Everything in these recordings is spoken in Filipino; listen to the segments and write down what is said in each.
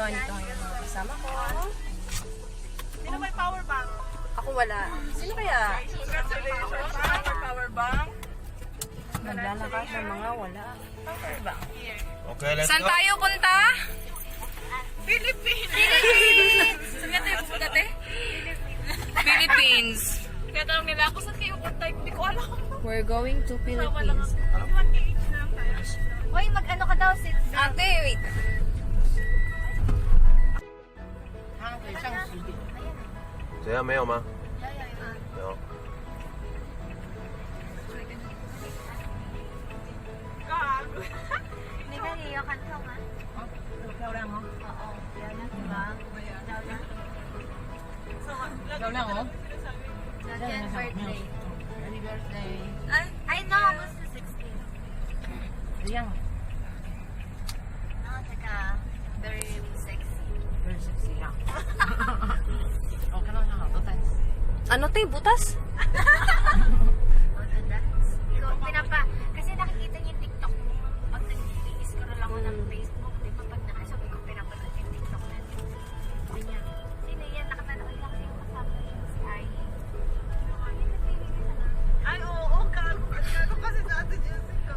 Ito yung mga kasama ko. Sino may power bank? Ako wala. Sino kaya? Congratulations! Power bank. Naglalakad ng mga wala. Power bank. Okay, let's Saan go. tayo punta? Philippines! Saan tayo punta, te? Philippines. Kaya tanong nila ako, saan kayo punta? Hindi ko alam. We're going to Philippines. Hoy, mag-ano ka daw, sis? Ate, wait. Saya没有吗？有。 Hindi ka niyo kantong, ha? Ikaw lang, oh. Oo. Yan, diba? Ikaw lang, oh. Yan, birthday. Happy birthday. I know, almost to 16. Ayan. No, tsaka, very sexy. Very sexy lang. Okay lang, nakakatay. Ano, te? Butas? Oh, to dance. Ikaw, kasi nakikita niyo yung TikTok mo. Pag nag-i-scroll lang ako ng Facebook, di ba, pag nakasabi ko, pinapanood yung TikTok na yun. Ganyan. Sino yan? Nakapanood lang yung kasama niya, si Arnie. Ay, oo, gago kasi sa Ate Jessica.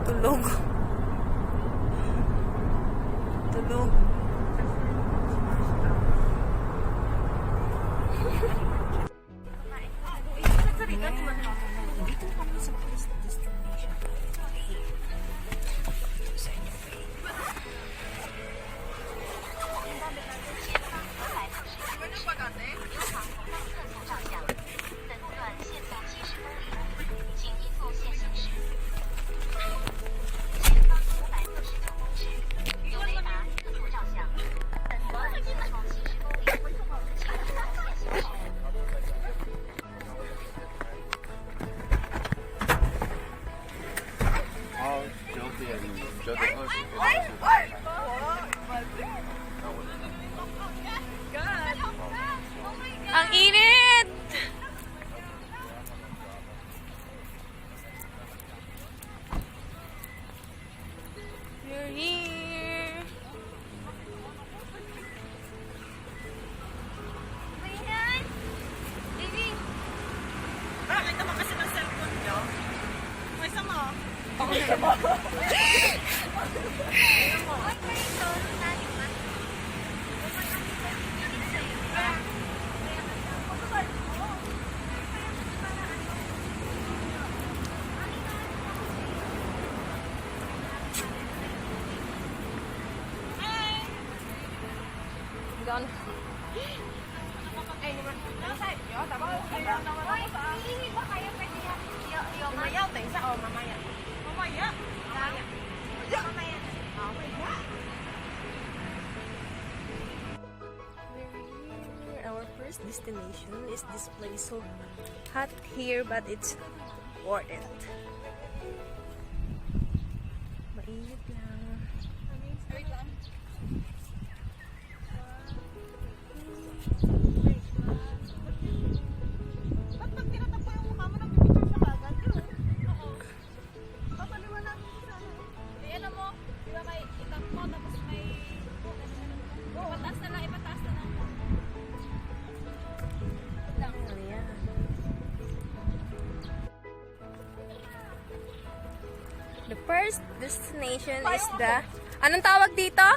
Tulog. Tulog. Dito kami sa first destination. Sa inyo. 本路段限速70公里，请依路线行驶。前方549公尺，有雷达自助照相。本路段限速70公里，请依路线行驶。 好，9点20。Ang init! You're here. Ayan! Baby! Bakit naman kasi ng cellphone niyo? May sama. Oy, kayo ito. Nani ba? Gone. Hoy, hihingi ba kayo? Pwede yan. Mamaya, Tessa. O, mamaya. Mamaya? Mamaya. Mamaya. Our first destination is this place. So hot here, but it's worth it. Mainit lang. Wait lang. Ba't pag tinatak ko yung mukha mo, nagpipicture siya kagad? Oo. Papaliwanag mo sa ano. Eh, alam mo, di ba may itap mo, tapos may... Ipataas na lang, ipataas na lang. Ano yan? The first destination is the... Anong tawag dito?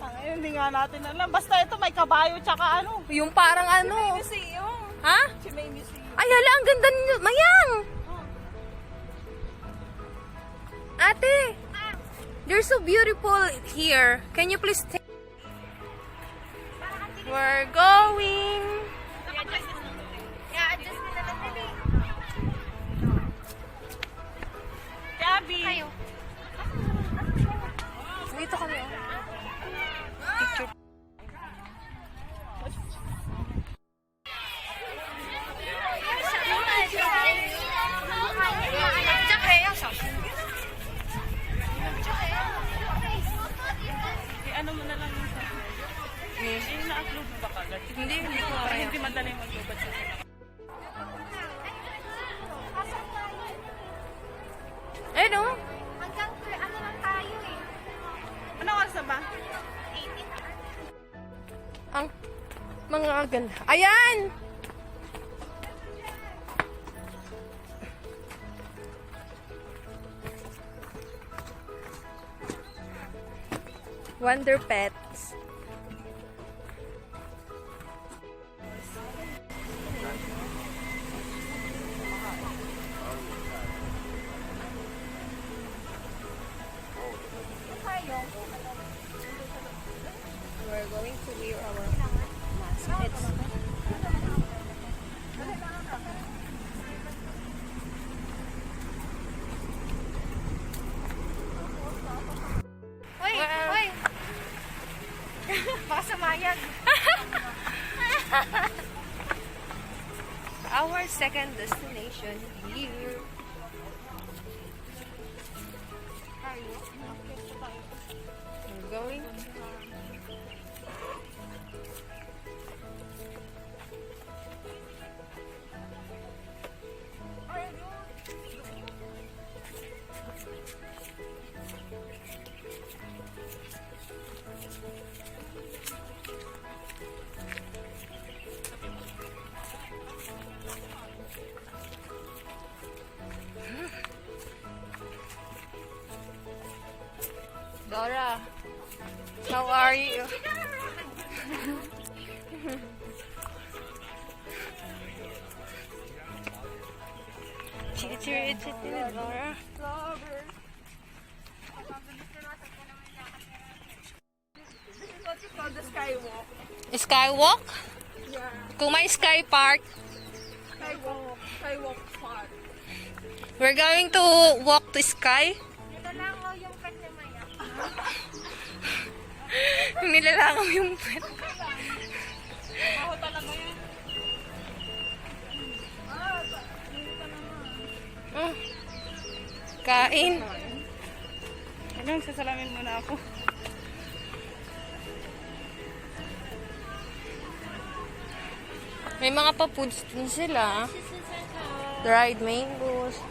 Ay, hindi nga natin alam. Basta ito may kabayo tsaka ano. Yung parang ano. Museum. Ha? Chimay Museum. Ay, hala, ang ganda ninyo. Mayang! Ate! They're so beautiful here. Can you please take... We're going Mag-upload mo ba kagad? Hindi ko Para kaya. hindi madaling mag-upload sa akin. Asan tayo? Eh, no? Hanggang ano lang tayo eh. Ano oras na ba? 18 Ang mga ganda. Ayan! Wonder Pets. We're going to wear our mask. Hoy! Hoy! Baka samayag. Our second destination here. We're going to Dora, how are you? Chitty, Dora. What's it called? The Skywalk. Skywalk? Yeah. Kung may Sky Park, Skywalk. Skywalk Park. we're going to walk to Sky. Ito lang o yung pet ni Maya. Nilalangaw yung pet. Ako talaga yun. Oh. Kain. Ano, sasalamin muna ako. May mga pa-foods din sila. Dried mangoes.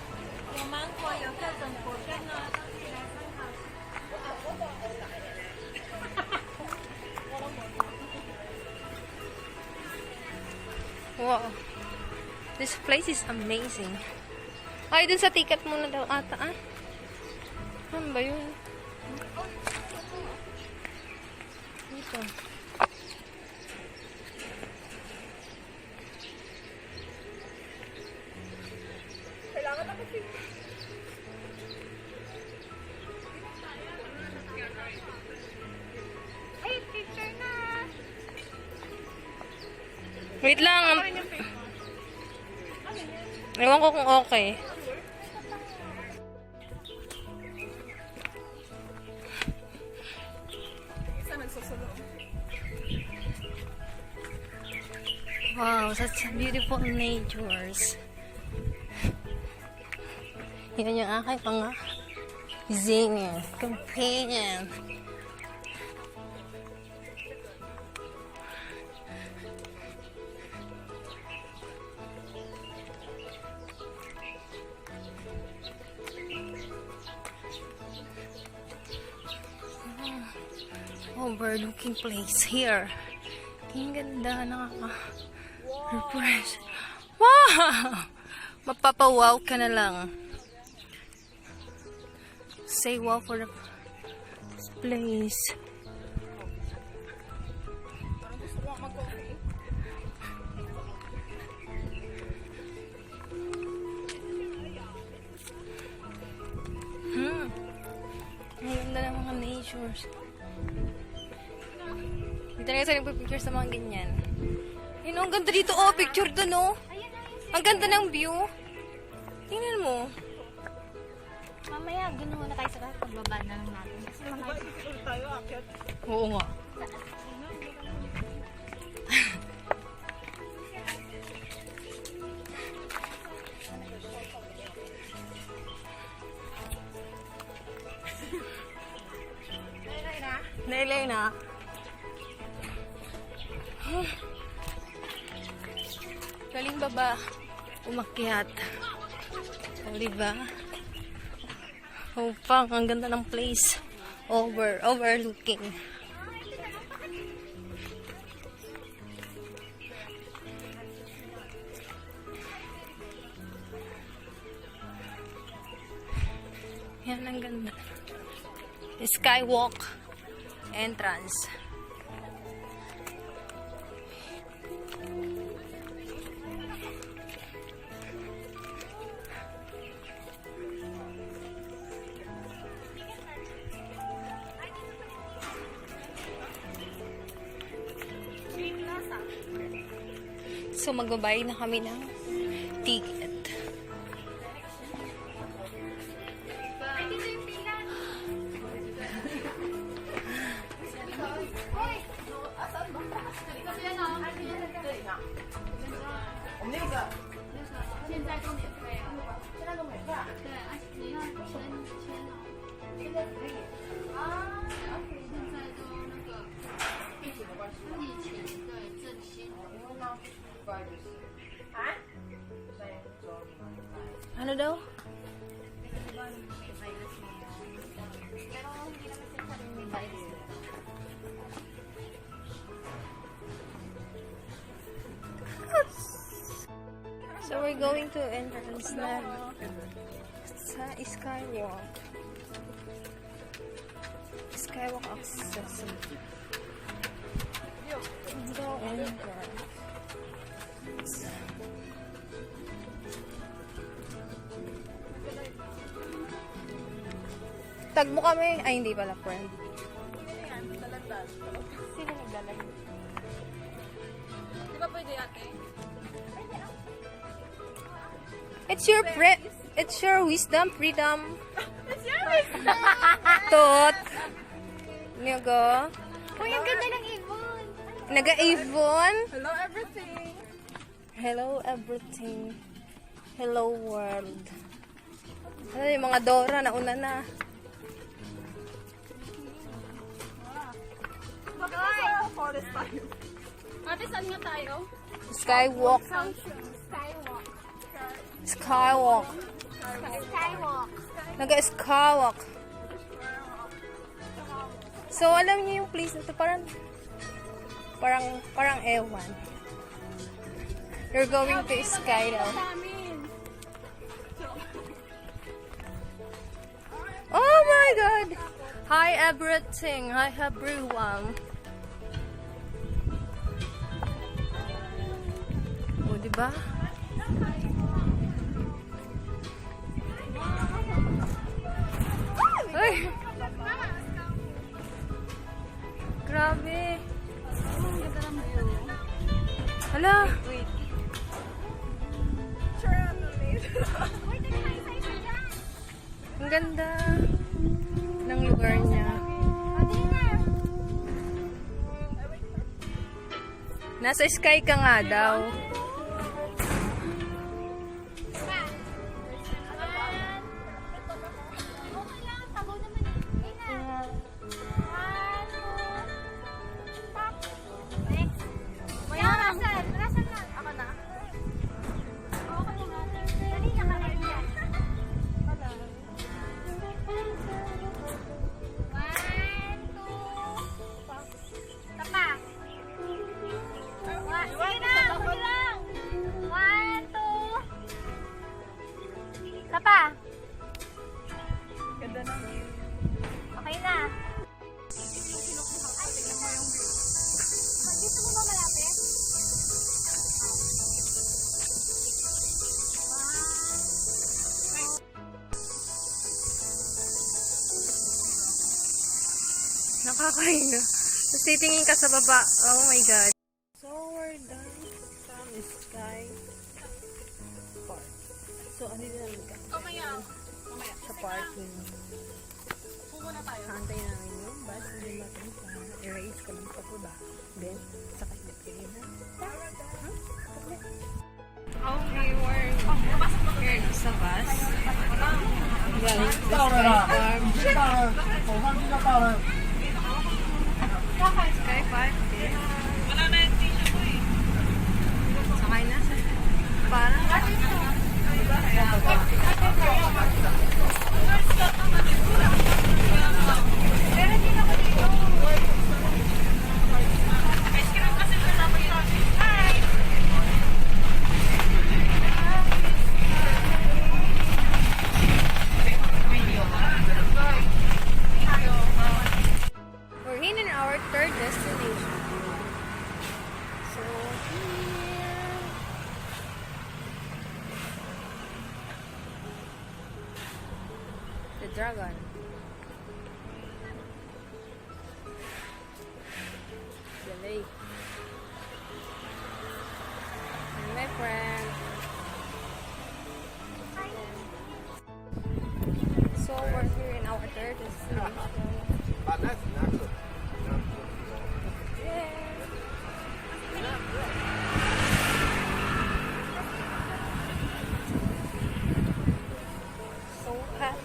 Wow. This place is amazing. Ay, dun sa ticket muna daw ata, ah. Ano ba yun? Dito. Ay, picture na! Wait lang. Ewan ko kung okay. Isa nagsusunod. Wow, such beautiful natures. Yan yung aking mga zingin, companion. Overlooking place here. Ang ganda, nakaka-refresh. Wow! Mapapawaw ka na lang. Say wow for the place. Parang gusto ko mag-coffee. Ang ganda ng mga natures. Hindi talaga sa nagpipicture sa mga ganyan. Yun, ang ganda dito. Oh, picture dun, oh. Ang ganda ng view. Tingnan mo. Mamaya, gano'n muna tayo sa pagbaba na lang natin. Kasi mga Diba, ikikul tayo, akyat. Oo nga. Nailay na. Galing baba. Umakyat. O, diba? Oh, pang, ang ganda ng place. Overlooking. Yan, ang ganda. Skywalk entrance. So, magbabayad na kami ng ticket. Ano daw? So we're going to entrance na sa Skywalk. Skywalk access. Go entrance. Tagbo kami. Ay, hindi pala, friend. Sino nagdalag? Di ba pwede ate? It's your wisdom, freedom. It's your wisdom! Tot. Nyaga. Uy, ang ganda ng ibon. Naga-Avon. Hello everything! Hello, everything. Hello, world. Ano yung mga Dora, nauna na. Bakit nasa forest tayo? Ate, saan nga tayo? Skywalk. Skywalk. Skywalk. Skywalk. Naga-Skywalk. So, alam niyo yung place na to, parang ewan. You're going to Sky daw. Oh my God! Hi everything! Hi everyone! O, diba? Ay! Grabe! Hala! Ang ganda ng lugar niya. Nasa sky ka nga daw. Tapa. Ganda ng view. Okay na. Dito mo ba malapit? Nakakahinga. Tapos titingin ka sa baba. Oh my God. So we're done from Sky Park. So ano din namin ka? Mamaya. Sa parking. Pupunta tayo. Hantay namin yung bus. Hindi natin erase ko ng pababa. Then, sakay na kayo na. Okay, we're here sa bus. Galing sa Sky Park. Sky Park. We're in our third destination. So here. The dragon. The lake. And my friend. So we're here in our third destination. But that's not good. So hot.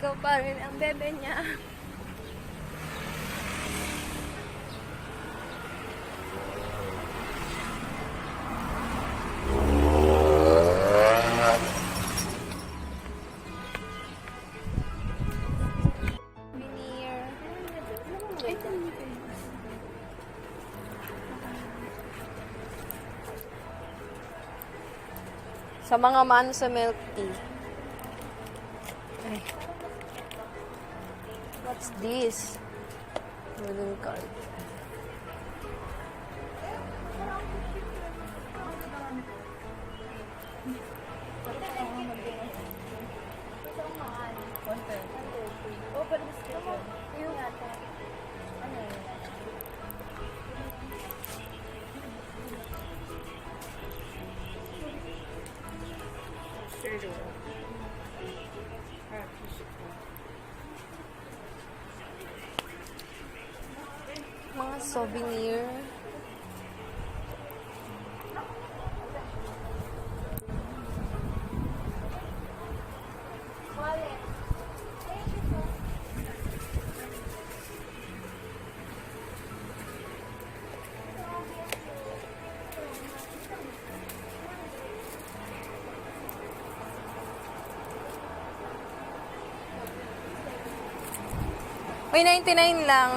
Ikaw pa rin ang bebe niya. Veneer. Sa mga mano sa milk tea. Ay. What's this? Wooden card. Mga souvenir. Uy, 99 lang.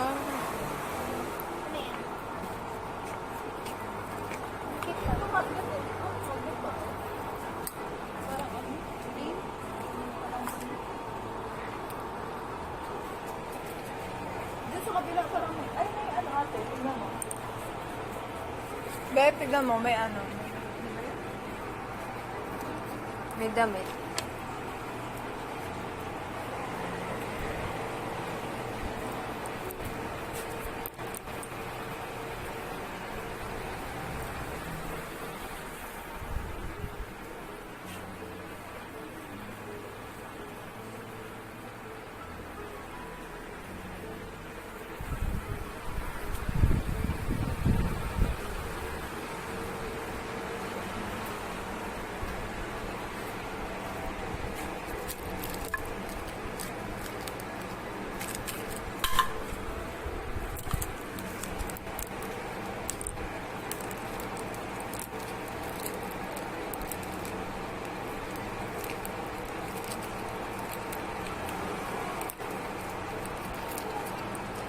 Bebe, tignan mo, may ano. May damit.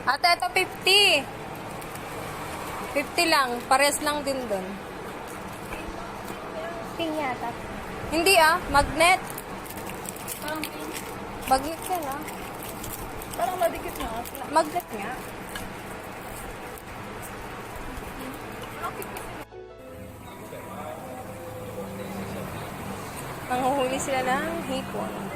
Ate, ito 50. 50 lang. Pares lang din doon. Pinyata. Hindi magnet. Magnet yan Parang madikit na. Magnet nga. Nanguhuli sila ng hipon.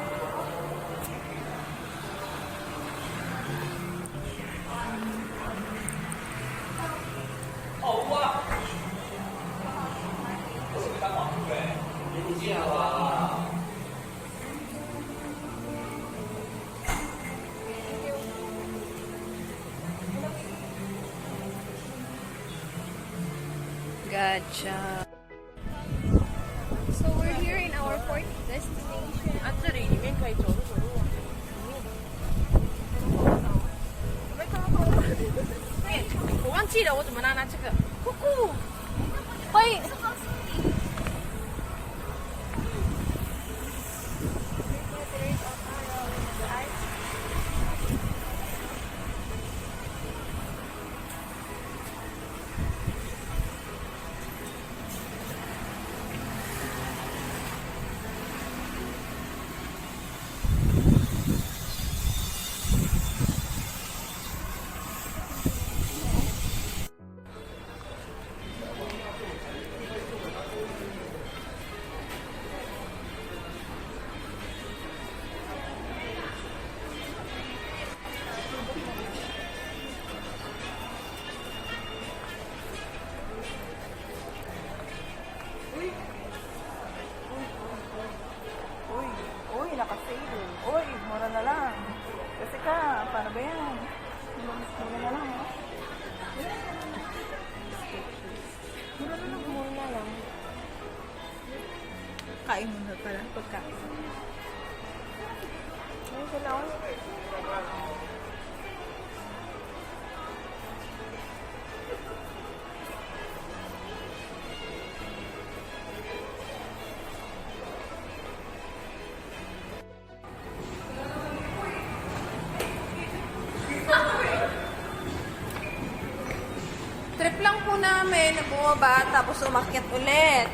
Good job. So we're here in our fourth destination. 啊，这里里面可以走路走路。哎，我忘记了，我怎么拿这个？姑姑，欢迎。Uy, naka-sale. Uy, mura na lang. Kasi ka, paano ba yan? Mura na lang, ha? Mura na lang. Kain muna pala, pagkain. Ayun sila. Trip lang po namin na bumaba tapos umakyat ulit.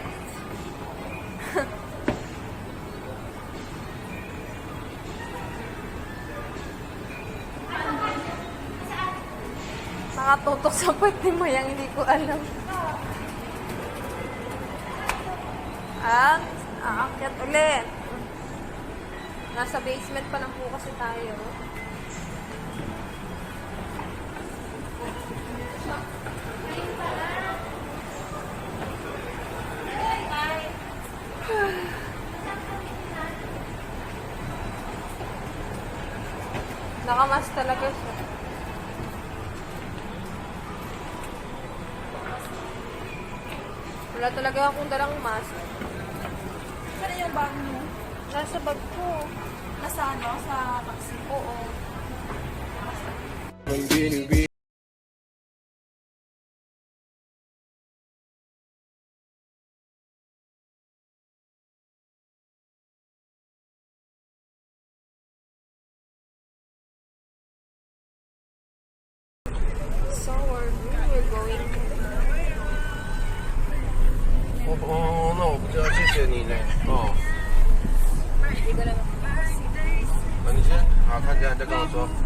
Nakatutok sa puwet ni Mayang, hindi ko alam. At aakyat ulit. Nasa basement pa lang po kasi tayo. Nakamas talaga siya. Wala talaga akong dalang mask. Saan yung bag mo? Nasa bag ko. Nasa ano? Sa taxi? Oo. So we're going. 哦，那我不知道，谢谢你呢。哦，那你先，好，看见再跟我说。